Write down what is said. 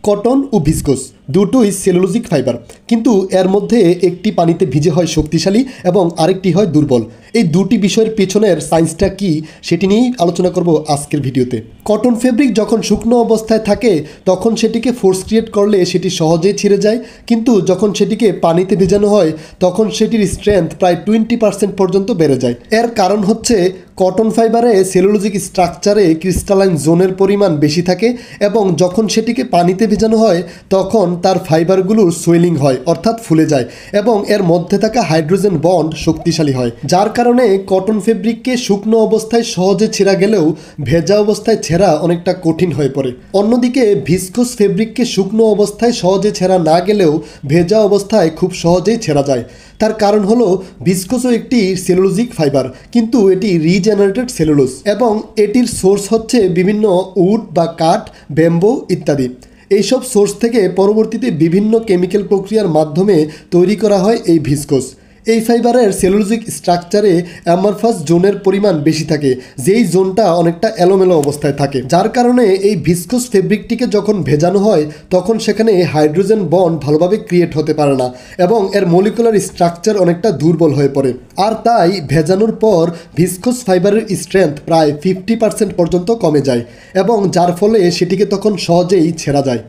Cotton ও viscose দুটোই cellulosic fibre, কিন্তু এর মধ্যে একটি পানিতে ভিজে হয় শক্তিশালী এবং আরেকটি হয় দুর্বল। এই দুটি বিষয়ের পেছনের সায়েন্সটা কি সেটি নিয়েই আলোচনা করব আজকের ভিডিওতে। কটন ফেব্রিক যখন শুকনো অবস্থায় থাকে তখন সেটিকে ফোর্স ক্রিয়েট করলে সেটি সহজেই ছিঁড়ে যায়, কিন্তু যখন সেটিকে পানিতে ভেজানো হয় তখন সেটির স্ট্রেংথ প্রায় 20% পর্যন্ত বেড়ে যায়। এর কারণ হচ্ছে কটন ফাইবারে সেলুলোজিক স্ট্রাকচারে ক্রিস্টালাইন জোনের পরিমাণ বেশি থাকে এবং যখন সেটিকে পানিতে ভেজানো হয় তখন তার ফাইবারগুলোর সোয়েলিং হয়, অর্থাৎ ফুলে যায় এবং এর মধ্যে থাকা হাইড্রোজেন বন্ড শক্তিশালী হয়, যার কারণে কটন ফেব্রিককে শুকনো অবস্থায় সহজে ছেঁড়া গেলেও ভেজা অবস্থায় ছেঁড়া অনেকটা কঠিন হয়ে পড়ে। অন্যদিকে ভিসকোস ফেব্রিককে শুকনো অবস্থায় সহজে ছেঁড়া না গেলেও ভেজা অবস্থায় খুব সহজেই ছেঁড়া যায়। তার কারণ হলো ভিসকোসও একটি সেলুলোজিক ফাইবার, কিন্তু এটি রিজেনারেটেড সেলুলোজ এবং এটির সোর্স হচ্ছে বিভিন্ন উড বা কাঠ, ব্যাম্বো ইত্যাদি। এইসব সোর্স থেকে পরবর্তীতে বিভিন্ন কেমিক্যাল প্রক্রিয়ার মাধ্যমে তৈরি করা হয় এই ভিসকোস। এই ফাইবারের সেলুলোজিক স্ট্রাকচারে অ্যামারফাস জোনের পরিমাণ বেশি থাকে, যেই জোনটা অনেকটা এলোমেলো অবস্থায় থাকে, যার কারণে এই ভিসকোস ফেব্রিকটিকে যখন ভেজানো হয় তখন সেখানে হাইড্রোজেন বন্ড ভালোভাবে ক্রিয়েট হতে পারে না এবং এর মলিকুলার স্ট্রাকচার অনেকটা দুর্বল হয়ে পড়ে। আর তাই ভেজানোর পর ভিসকোস ফাইবারের স্ট্রেংথ প্রায় 50% পর্যন্ত কমে যায় এবং যার ফলে সেটিকে তখন সহজেই ছেঁড়া যায়।